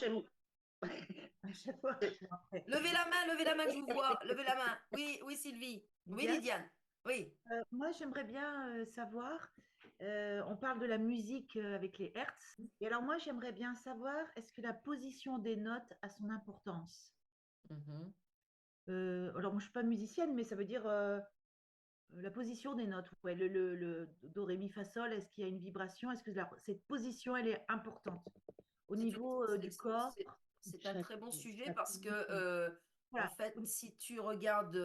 j'aime. À chaque fois, après. Levez la main que je vous vois. Levez la main. Oui, oui, Sylvie. Oui, Lydiane, Lydiane. Oui. moi, j'aimerais bien savoir, on parle de la musique avec les hertz, et alors moi, j'aimerais bien savoir, est-ce que la position des notes a son importance? Mhm. Alors, moi, je suis pas musicienne, mais ça veut dire la position des notes. Ouais, le do, ré, mi, fa, sol, est-ce qu'il y a une vibration? Est-ce que cette position, elle est importante au C'est une- niveau du corps? c'est un très bon sujet Chaque parce que, position. en Voilà. fait, si tu regardes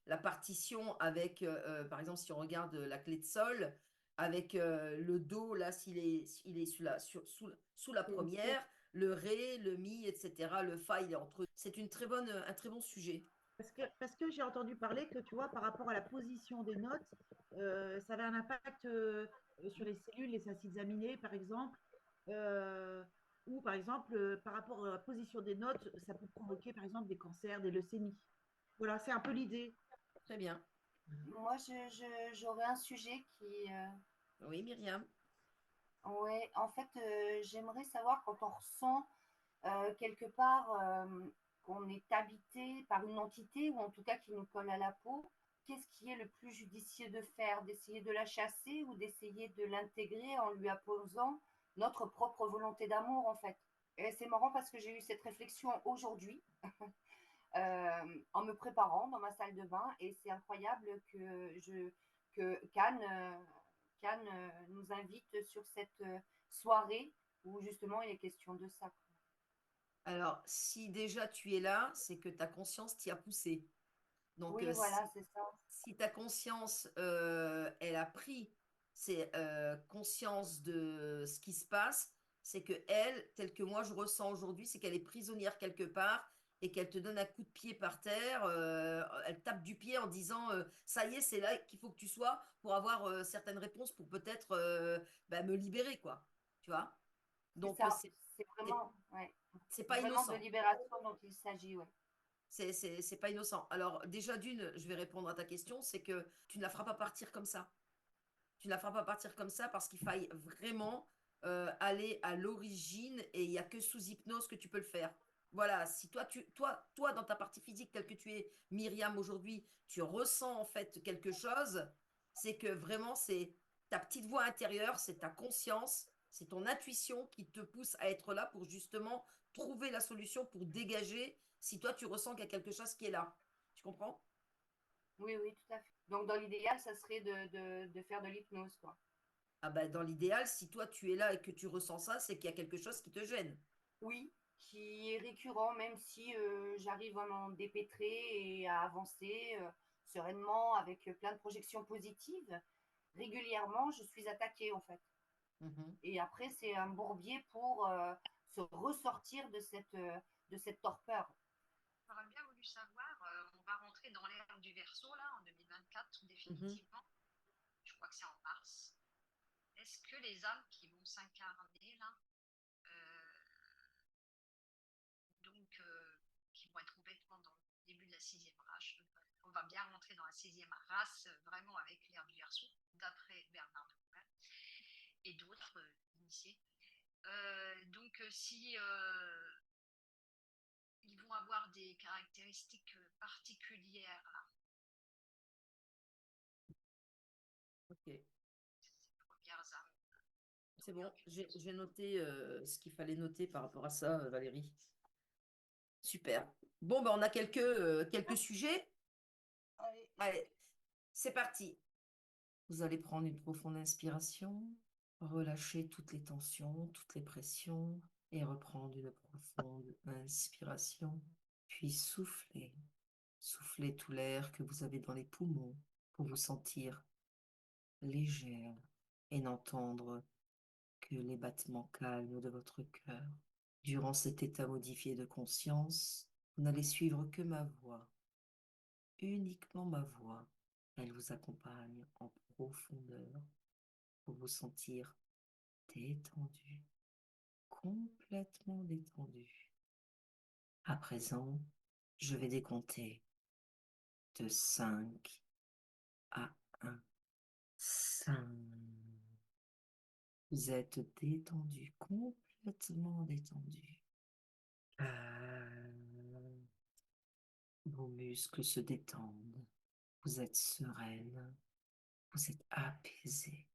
la partition avec, par exemple, si on regarde la clé de sol, avec le do, là, il est sous la première, le ré, le mi, etc., le fa, il est entre eux. C'est un très bon sujet. Parce que j'ai entendu parler que, tu vois, par rapport à la position des notes, ça avait un impact sur les cellules, les acides aminés, par exemple, euh, ou par exemple, par rapport à la position des notes, ça peut provoquer, par exemple, des cancers, des leucémies. Voilà, c'est un peu l'idée. Très bien. Moi, j'aurais un sujet Oui, Myriam. ouais, en fait, j'aimerais savoir quand on ressent quelque part qu'on est habité par une entité ou en tout cas qui nous colle à la peau, qu'est-ce qui est le plus judicieux de faire? D'essayer de la chasser ou d'essayer de l'intégrer en lui apposant notre propre volonté d'amour en fait? Et c'est marrant parce que j'ai eu cette réflexion aujourd'hui en me préparant dans ma salle de bain et c'est incroyable que Cannes nous invite sur cette soirée où justement il est question de ça. Alors, si déjà tu es là, c'est que ta conscience t'y a poussé. Donc, Oui, voilà, c'est ça. si ta conscience, elle a pris conscience de ce qui se passe, c'est que elle, telle que moi je ressens aujourd'hui, c'est qu'elle est prisonnière quelque part et qu'elle te donne un coup de pied par terre, elle tape du pied en disant ça y est, c'est là qu'il faut que tu sois pour avoir certaines réponses pour peut-être me libérer, quoi. Tu vois? C'est Donc, ça. C'est c'est vraiment, ouais, c'est pas vraiment de innocent. libération dont il s'agit, ouais. C'est pas innocent. Alors, déjà d'une, je vais répondre à ta question, c'est que tu ne la feras pas partir comme ça. Tu ne la feras pas partir comme ça parce qu'il faille vraiment aller à l'origine et il n'y a que sous hypnose que tu peux le faire. Voilà, si toi, dans ta partie physique, telle que tu es, Myriam, aujourd'hui, tu ressens en fait quelque chose, c'est que vraiment, c'est ta petite voix intérieure, c'est ta conscience, c'est ton intuition qui te pousse à être là pour justement trouver la solution pour dégager si toi, tu ressens qu'il y a quelque chose qui est là. Tu comprends? Oui, oui, tout à fait. Donc, dans l'idéal, ça serait de faire de l'hypnose, quoi. Ah bah, dans l'idéal, si toi tu es là et que tu ressens ça, c'est qu'il y a quelque chose qui te gêne. Oui, qui est récurrent, même si j'arrive à m'en dépêtrer et à avancer sereinement avec plein de projections positives. Régulièrement, je suis attaquée, en fait. Mhm. Et après, c'est un bourbier pour se ressortir de cette torpeur. J'aurais bien voulu savoir, on va rentrer dans l'ère du Verseau là en 2024 Mhm. définitivement. Je crois que c'est en mars. Est-ce que les âmes qui vont s'incarner là, qui vont être complètement dans le début de la sixième race, on va bien rentrer dans la sixième race vraiment avec l'ère du Verseau, d'après Bernard de Coppel et d'autres initiés. Si ils vont avoir des caractéristiques particulières là, Ok, ces premières âmes c'est d'Orient bon. du J'ai noté ce qu'il fallait noter par rapport à ça, Valérie. Super. Bon, ben, on a quelques sujets. Allez. Allez, c'est parti. Vous allez prendre une profonde inspiration, relâcher toutes les tensions, toutes les pressions et reprendre une profonde inspiration, puis souffler. Soufflez tout l'air que vous avez dans les poumons pour vous sentir légère et n'entendre que les battements calmes de votre cœur. Durant cet état modifié de conscience, vous n'allez suivre que ma voix, uniquement ma voix. Elle vous accompagne en profondeur pour vous sentir détendu, complètement détendu. À présent, je vais décompter de 5 à 1. 5. Vous êtes détendu complètement. complètement détendu. Vos muscles se détendent. Vous êtes sereine. Vous êtes apaisé.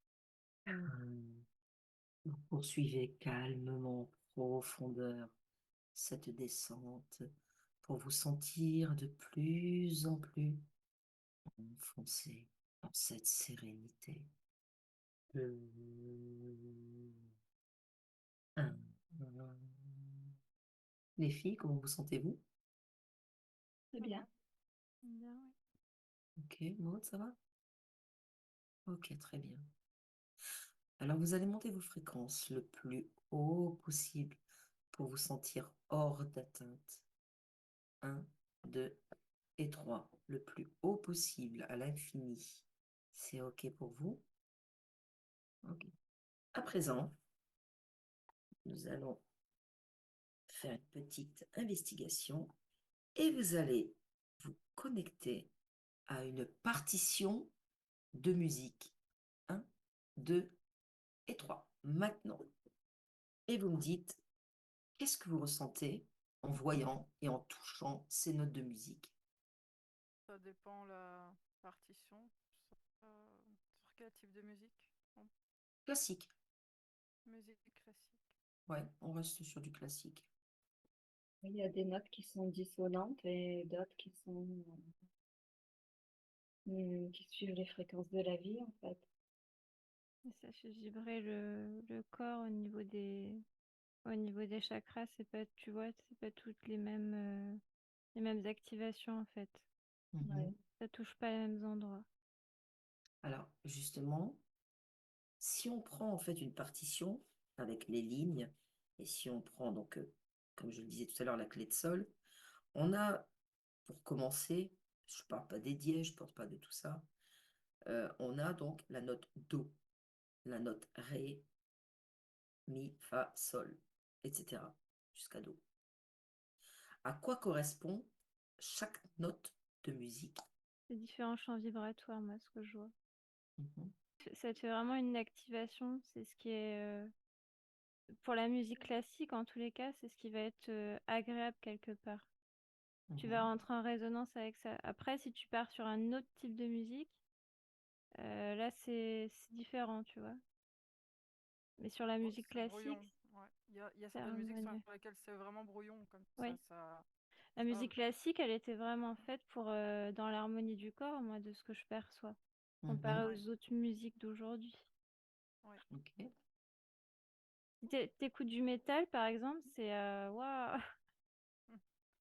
Vous poursuivez calmement, en profondeur, cette descente pour vous sentir de plus en plus enfoncé dans cette sérénité. Les filles, comment vous sentez-vous? C'est bien. Bien, ouais. Ok, Maud, ça va? Ok, très bien. Alors, vous allez monter vos fréquences le plus haut possible pour vous sentir hors d'atteinte. 1, 2 et 3, le plus haut possible à l'infini. C'est ok pour vous? Ok. À présent, nous allons faire une petite investigation et vous allez vous connecter à une partition de musique. 1, 2 et 3. Maintenant. Et vous me dites, qu'est-ce que vous ressentez en voyant et en touchant ces notes de musique? Ça dépend la partition. Sur quel type de musique? En Classique. musique classique. Ouais, on reste sur du classique. Il y a des notes qui sont dissonantes et d'autres qui suivent les fréquences de la vie, en fait. Et ça fait vibrer le corps au niveau des chakras. C'est pas, tu vois, c'est pas toutes les mêmes activations en fait. Mhm. Ouais. Ça touche pas les mêmes endroits. Alors, justement, si on prend en fait une partition avec les lignes, et si on prend donc, comme je le disais tout à l'heure, la clé de sol, on a, pour commencer, je ne parle pas des dièses, je ne parle pas de tout ça, on a donc la note Do, la note Ré, Mi, Fa, Sol, etc. jusqu'à Do. À quoi correspond chaque note de musique? C'est différents champs vibratoires, moi, ce que je vois. Mhm. Ça te fait vraiment une activation. C'est ce qui est, pour la musique classique, en tous les cas, c'est ce qui va être agréable quelque part. Tu vas Mhm. rentrer en résonance avec ça. Après, si tu pars sur un autre type de musique, là, c'est différent, tu vois. Mais sur la musique C'est classique, brouillon. Ouais. Il y a c'est certaines musiques sur harmonieux. lesquelles c'est vraiment brouillon, comme Oui. ça. La musique classique, elle était vraiment faite pour dans l'harmonie du corps, moi, de ce que je perçois, comparé Mhm. Ouais. aux autres musiques d'aujourd'hui. Ouais. Ok. Si t'écoutes du métal, par exemple, c'est waouh,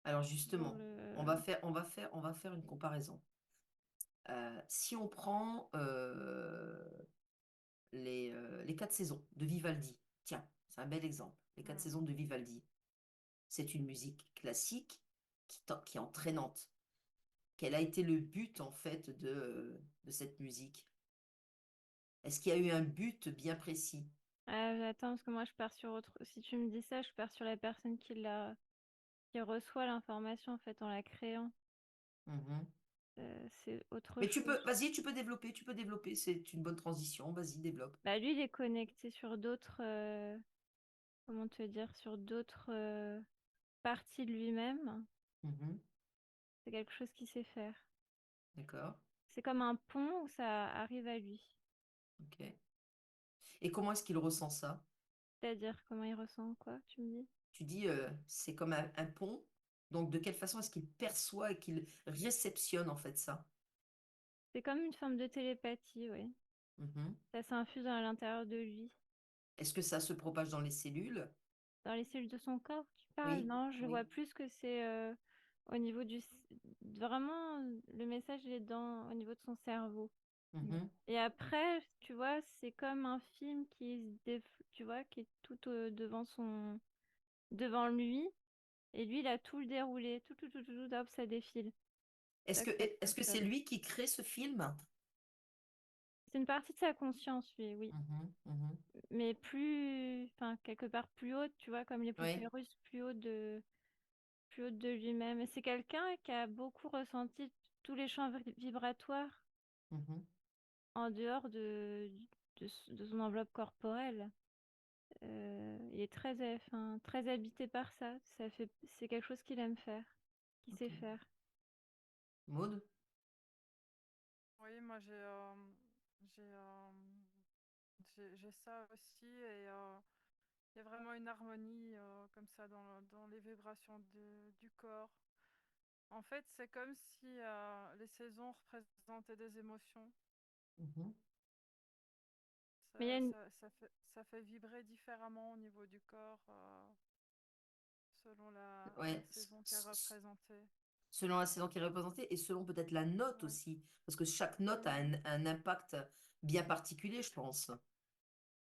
Alors dans justement, on va faire une comparaison. Si on prend les quatre saisons de Vivaldi, tiens, c'est un bel exemple. Les quatre Mm. saisons de Vivaldi, c'est une musique classique qui est entraînante. Quel a été le but en fait de cette musique? Est-ce qu'il y a eu un but bien précis? Attends, parce que moi, je pars sur autre. Si tu me dis ça, je pars sur la personne qui reçoit l'information en fait en la créant. Mhm. C'est autre Mais tu peux, chose. vas-y, tu peux développer, c'est une bonne transition, vas-y, développe. Bah, lui, il est connecté sur d'autres, comment te dire, sur d'autres parties de lui-même. Mhm. C'est quelque chose qu'il sait faire. D'accord, C'est comme un pont où ça arrive à lui. ok. Et comment est-ce qu'il ressent ça? C'est-à-dire comment il ressent quoi, tu me dis? Tu dis, c'est comme un pont, donc de quelle façon est-ce qu'il perçoit et qu'il réceptionne en fait ça? C'est comme une forme de télépathie, oui. Mhm. Ça s'infuse à l'intérieur de lui. Est-ce que ça se propage dans les cellules? Dans les cellules de son corps, tu parles? Oui, Non, je oui. vois plus que c'est au niveau Vraiment, le message il est au niveau de son cerveau. Mhm. Et après, tu vois, c'est comme un film tu vois, qui est tout devant lui. Et lui, il a tout le déroulé. Tout, hop, ça défile. C'est Est-ce ça que que ça est-ce que c'est fonctionne. lui qui crée ce film? C'est une partie de sa conscience, lui, oui. Mhm, mhm. Mais enfin, quelque part plus haute, tu vois, comme les Oui. poupées russes, plus haute de lui-même. Et c'est quelqu'un qui a beaucoup ressenti tous les champs vibratoires Mhm. en dehors de son enveloppe corporelle. il est très habité par ça. C'est quelque chose qu'il aime faire, qu'il sait Ok. faire. Maud? Oui, moi j'ai j'ai ça aussi et il y a vraiment une harmonie comme ça dans les vibrations du corps. En fait, c'est comme si les saisons représentaient des émotions. Mhm. Mais il y a une, Ça fait vibrer différemment au niveau du corps selon la Ouais, saison qui est représentée. selon la saison qui est représentée et selon peut-être la note Ouais. aussi, parce que chaque note a un impact bien particulier, je pense.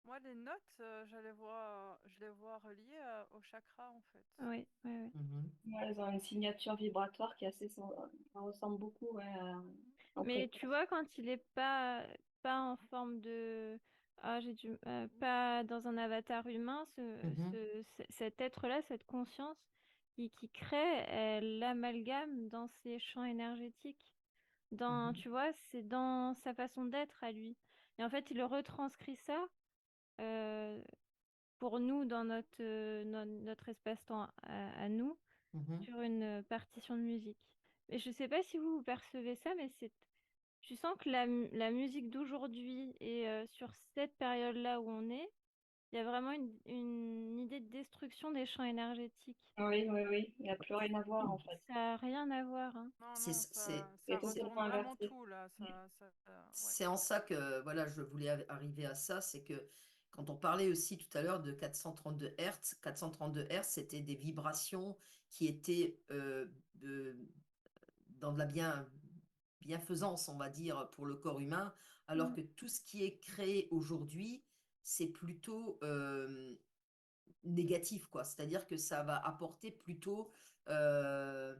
Moi, les notes, je les vois reliées au chakra en fait. oui, oui, oui. Mhm. Ouais, elles ont une signature vibratoire qui est assez ça ressemble beaucoup, ouais, en Mais tu fréquence. vois, quand il est pas en forme de... Ah, pas dans un avatar humain, Mhm. cet être-là, cette conscience qui crée, elle l'amalgame dans ses champs énergétiques. Mhm. Tu vois, c'est dans sa façon d'être à lui. Et en fait, il retranscrit ça euh, pour nous dans notre espace-temps à nous Mhm. sur une partition de musique. Et je sais pas si vous percevez ça, mais tu sens que la musique d'aujourd'hui et sur cette période-là où on est, il y a vraiment une idée de destruction des champs énergétiques. Oui, oui, oui, il n'y a plus rien à voir en fait. Ça n'a rien à voir, hein. Non, C'est, non, c'est, C'est ça totalement retourne vraiment inversé. tout là. Mm. Ouais. c'est en ça que voilà, je voulais arriver à ça, c'est que quand on parlait aussi tout à l'heure de 432 Hertz, 432 Hertz, c'était des vibrations qui étaient dans de la bienfaisance, on va dire, pour le corps humain, alors Mm. que tout ce qui est créé aujourd'hui, c'est plutôt négatif, quoi. C'est-à-dire que ça va apporter plutôt, euh,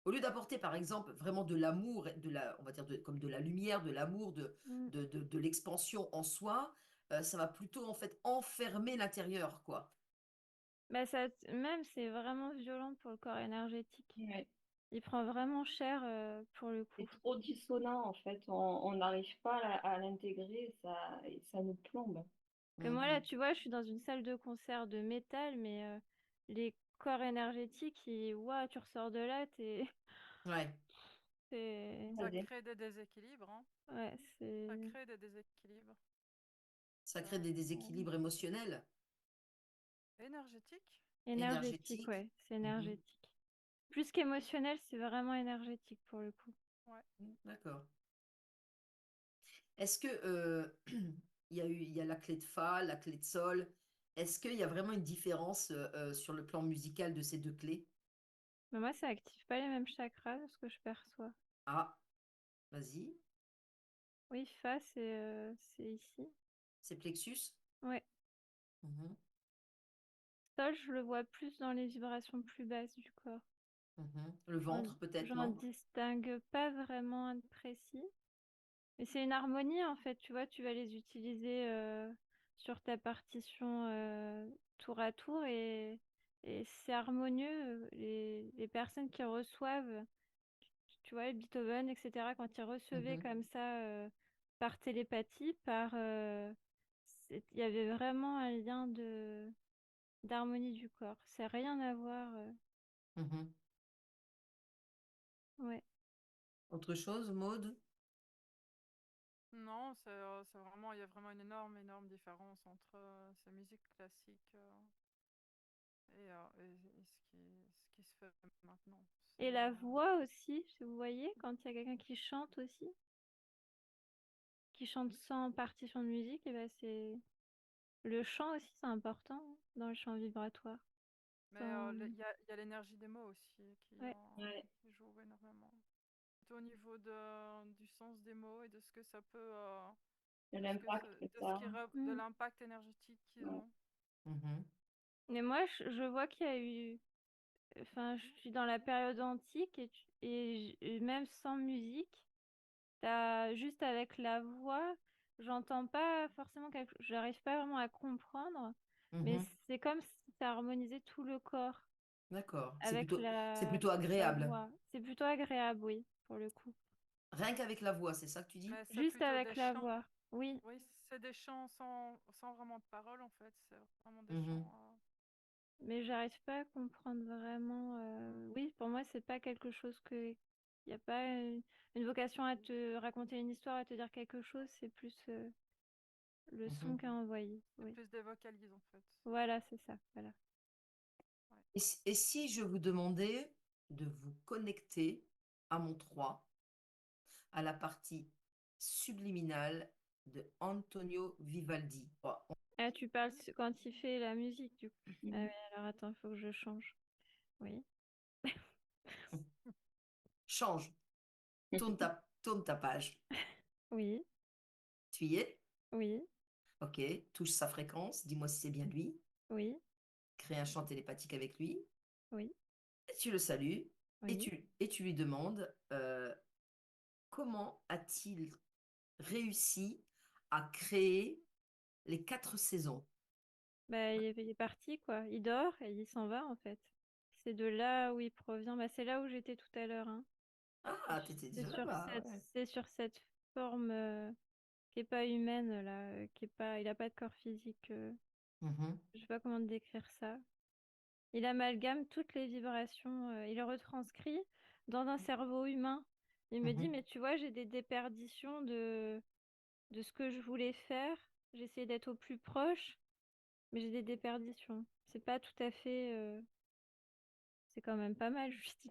au lieu d'apporter, par exemple, vraiment de l'amour, on va dire comme de la lumière, de l'amour, Mm. de l'expansion en soi, ça va plutôt, en fait, enfermer l'intérieur, quoi. Bah même, c'est vraiment violent pour le corps énergétique. Ouais. Il prend vraiment cher pour le coup. C'est trop dissonant en fait, on n'arrive pas à l'intégrer, et ça nous plombe. Que moi, là, Mhm. tu vois, je suis dans une salle de concert de métal, mais les corps énergétiques, ouah, tu ressors de là, Ouais, c'est... Ça Vas-y. crée des déséquilibres, hein. Ouais, Ça c'est crée des déséquilibres ça crée des déséquilibres émotionnels, énergétiques. énergétique, énergétiques. ouais, c'est Mhm. énergétique. Plus qu'émotionnel, c'est vraiment énergétique pour le coup. Ouais. D'accord. Est-ce que il y a la clé de fa, la clé de sol. Est-ce qu'il y a vraiment une différence sur le plan musical de ces deux clés? Mais moi, ça active pas les mêmes chakras, ce que je perçois. Ah, vas-y, Oui, fa, c'est ici. c'est plexus. Ouais. Mhm, Sol, je le vois plus dans les vibrations plus basses du corps. mhm. Le ventre, peut-être, J'en non? distingue pas vraiment un de précis. Mais c'est une harmonie en fait, tu vois, tu vas les utiliser sur ta partition tour à tour et c'est harmonieux. Les personnes qui reçoivent, tu vois, Beethoven, etc., quand ils recevaient Mhm, comme ça par télépathie, il y avait vraiment un lien d'harmonie du corps. C'est rien à voir. mhm. Ouais. Autre chose, Maude? Non, c'est vraiment, il y a vraiment une énorme différence entre ces musiques classiques et ce qui se fait maintenant. Et la voix aussi, si vous voyez, quand il y a quelqu'un qui chante aussi, qui chante sans partition de musique, et ben c'est le chant aussi, c'est important hein, dans le chant vibratoire. Mais Sans... il y a l'énergie des mots aussi Ouais. Ouais. qui joue énormément. Plutôt au niveau du sens des mots et de ce que ça peut, Et l'impact que ça a. de Mm. l'impact énergétique qu'ils Ouais. ont. Mhm, Mais moi, je vois qu'il y a eu, enfin, je suis dans la période antique et même sans musique, juste avec la voix, j'entends pas forcément j'arrive pas vraiment à comprendre, mais mhm. c'est comme si ça harmonisait tout le corps D'accord. avec C'est plutôt la agréable. voix. C'est plutôt agréable, oui, pour le coup. Rien qu'avec la voix, c'est ça que tu dis? Mais c'est Juste plutôt des avec la chants. voix. Oui, Oui, c'est des chants sans vraiment de paroles, en fait. C'est vraiment des Mhm. chants. mais j'arrive pas à comprendre vraiment. Oui, pour moi, c'est pas quelque chose que. Il n'y a pas une vocation à te raconter une histoire, à te dire quelque chose, c'est plus le son Mhm. qu'a envoyé. C'est Oui. plus des vocalises, en fait. Voilà, c'est ça. Voilà. Ouais. Et si je vous demandais de vous connecter à mon 3, à la partie subliminale de Antonio Vivaldi. Oh, Ah, tu parles quand il fait la musique, du coup. Ah oui, alors attends, il faut que je change. Oui, change, tourne ta page. oui, Tu y es? oui, Ok, touche sa fréquence, dis-moi si c'est bien lui. oui, Crée un chant télépathique avec lui. oui, Et tu le salues oui. et tu lui demandes comment a-t-il réussi à créer les 4 saisons? Bah, il est parti, quoi. Il dort et il s'en va, en fait. C'est de là où il provient. Bah, c'est là où j'étais tout à l'heure, hein. Ah, t'étais déjà là-bas, ouais. C'est sur cette forme qui est pas humaine, là, qui est pas, il a pas de corps physique. Mhm, Je sais pas comment te décrire ça. Il amalgame toutes les vibrations, il les retranscrit dans un cerveau humain. Il me dit, mhm. mais tu vois, j'ai des déperditions de ce que je voulais faire. J'essaie d'être au plus proche, mais j'ai des déperditions. C'est pas tout à fait. C'est quand même pas mal, je lui dis.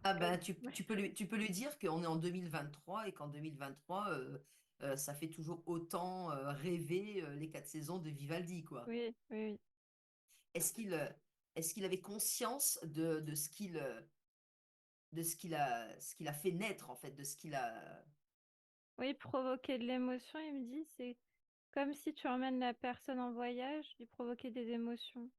Ah Comme- ben, tu peux lui dire qu'on est en 2023 et qu'en 2023, ça fait toujours autant rêver les 4 saisons de Vivaldi, quoi. Oui, oui, oui. Est-ce qu'il est-ce qu'il avait conscience de ce qu'il a fait naître, en fait, de ce qu'il a... Oui, provoquer de l'émotion, il me dit, c'est comme si tu emmènes la personne en voyage, lui provoquer des émotions.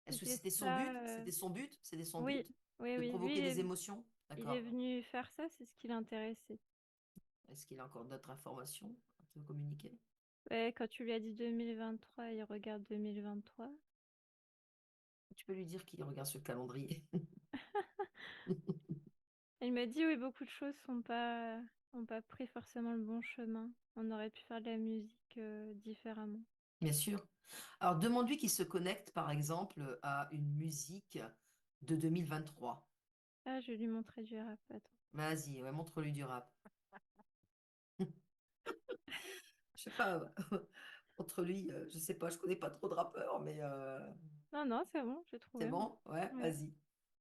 Est-ce que C'était c'était son ça. but? C'était son but? C'était son Oui, but oui, de oui. Lui, provoquer des émotions? il est D'accord. venu faire ça, c'est ce qui l'intéressait. Est-ce qu'il a encore d'autres informations à te communiquer? Ouais, quand tu lui as dit 2023, il regarde 2023. Tu peux lui dire qu'il regarde ce calendrier. Il me dit, oui, beaucoup de choses ont pas pris forcément le bon chemin. On aurait pu faire de la musique différemment. Bien sûr. Alors, demande-lui qu'il se connecte, par exemple, à une musique de 2023. Ah, je vais lui montrer du rap. Attends. Vas-y, ouais, montre-lui du rap. Je sais pas, montre-lui, je sais pas, je connais pas trop de rappeurs, mais Non, non, c'est bon, j'ai c'est trouvé, moi. bon? Ouais, Ouais. vas-y.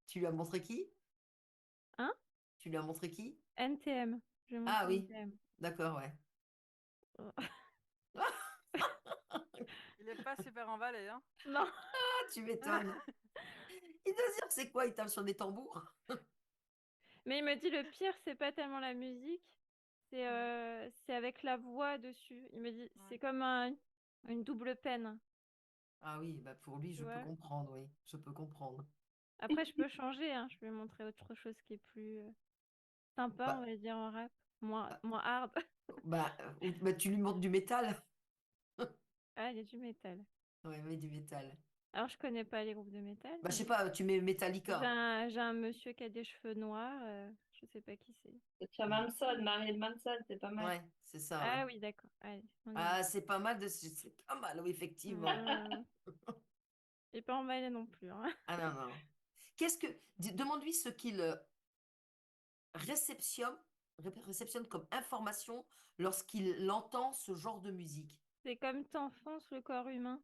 Tu lui as montré qui? Hein? Tu lui as montré qui? NTM. Je vais Ah montrer oui, NTM. d'accord, ouais. Il est pas super emballé, hein. Non. Ah, tu m'étonnes. Il doit se dire, c'est quoi? Il tape sur des tambours? Mais il me dit, le pire, c'est pas tellement la musique, c'est avec la voix dessus. Il me dit, Ouais. c'est comme une double peine, Ah oui, bah pour lui, tu je peux vois. comprendre, oui, je peux comprendre. Après, je peux changer, hein. Je vais montrer autre chose qui est plus sympa, on Bah, va dire, en rap. Moins, bah, moins hard. bah, tu lui montres du métal. Ah, il y a du métal. Ouais, mais du métal. Alors, je connais pas les groupes de métal, Bah, je sais mais pas, tu mets Metallica. j'ai un monsieur qui a des cheveux noirs. Je sais pas qui c'est. C'est Manson, Marilyn Manson, c'est pas mal. Ouais, c'est ça, ouais. Ah oui, d'accord. Allez, on y va. Ah, c'est pas mal c'est pas mal, oui, effectivement. Euh, J'ai pas emballé non plus, hein. Ah non, non. Qu'est-ce que... Demande-lui ce qu'il réceptionne, réceptionne comme information lorsqu'il entend ce genre de musique. C'est comme t'enfonces le corps humain.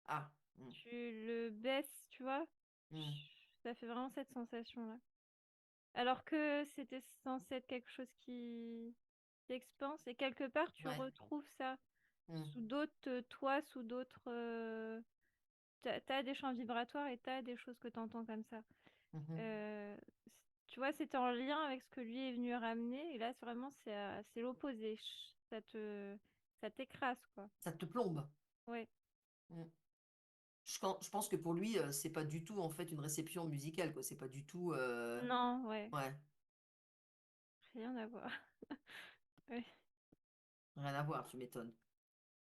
Ah, Tu le baisses, tu vois. hmm, Ça fait vraiment cette sensation-là. Alors que c'était censé être quelque chose qui expanse. Et quelque part, tu ouais, retrouves ça hmm, sous d'autres toits, sous d'autres. T'as des champs vibratoires et t'as des choses que t'entends comme ça. mhm. Euh, Tu vois, c'était en lien avec ce que lui est venu ramener. Et là, c'est vraiment, c'est l'opposé. Ça t'écrase, quoi. Ça te plombe. Ouais. Hmm. Je pense que pour lui, c'est pas du tout en fait une réception musicale, quoi. C'est pas du tout. Non, ouais. Ouais, Rien à voir. Ouais. rien à voir, tu m'étonnes.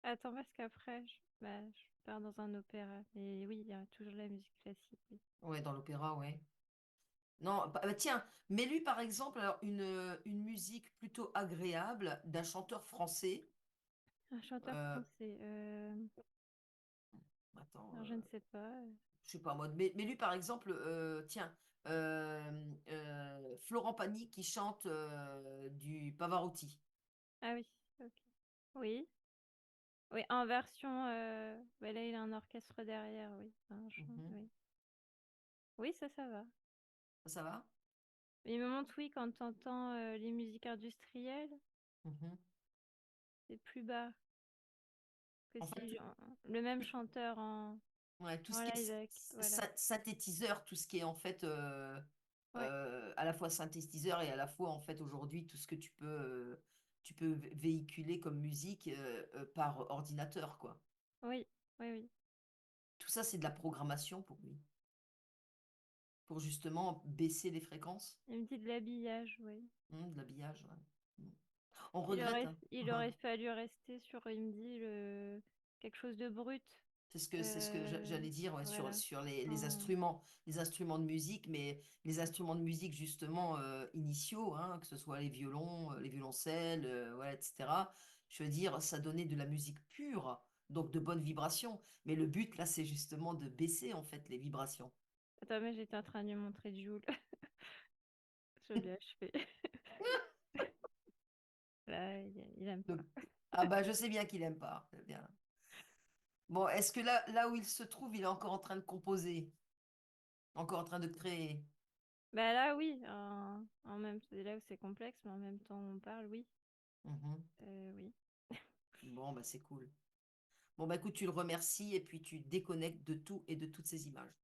Attends, parce qu'après, je pars dans un opéra. Mais oui, il y a toujours la musique classique. Oui. Ouais, dans l'opéra, ouais. Non, tiens, mets-lui par exemple alors, une musique plutôt agréable d'un chanteur français Un chanteur Euh, français. attends, Alors, je ne sais pas. je sais pas moi. Mais lui, par exemple, tiens, Florent Pagny qui chante du Pavarotti. Ah oui, ok. Oui. Oui, en version. Ouais, là, il a un orchestre derrière, oui. Un chant, Mhm. oui. Oui, ça va. Ça va? Mais il me montre, oui, quand tu entends les musiques industrielles, Mhm. c'est plus bas que En si fait, le même chanteur ouais, tout en ce qui est live avec. Voilà. synthétiseur, tout ce qui est en fait Ouais, à la fois synthétiseur et à la fois en fait aujourd'hui tout ce que tu peux véhiculer comme musique par ordinateur, quoi. oui, oui, oui. Tout ça, c'est de la programmation pour lui, pour justement baisser les fréquences, Il me dit de l'habillage, oui. de l'habillage. Ouais. Mm. On regrette, hein. Il aurait fallu rester sur, il me dit, quelque chose de brut. C'est ce que j'allais dire, ouais, sur, Voilà. sur Sans- les instruments de musique, mais les instruments de musique justement initiaux, hein, que ce soit les violons, les violoncelles, voilà, etc. Je veux dire, ça donnait de la musique pure, donc de bonnes vibrations. Mais le but, là, c'est justement de baisser en fait les vibrations. Attends, mais j'étais en train de lui montrer Jules. Je l'ai achevé. Là, il aime Donc, pas. ah bah, je sais bien qu'il aime pas. C'est bien. Bon, est-ce que là où il se trouve, il est encore en train de composer, encore en train de créer? Bah là, oui. En même c'est là où c'est complexe, mais en même temps, on parle, oui. Mhm. Oui. Bon, bah c'est cool. Bon, bah écoute, tu le remercies et puis tu déconnectes de tout et de toutes ces images.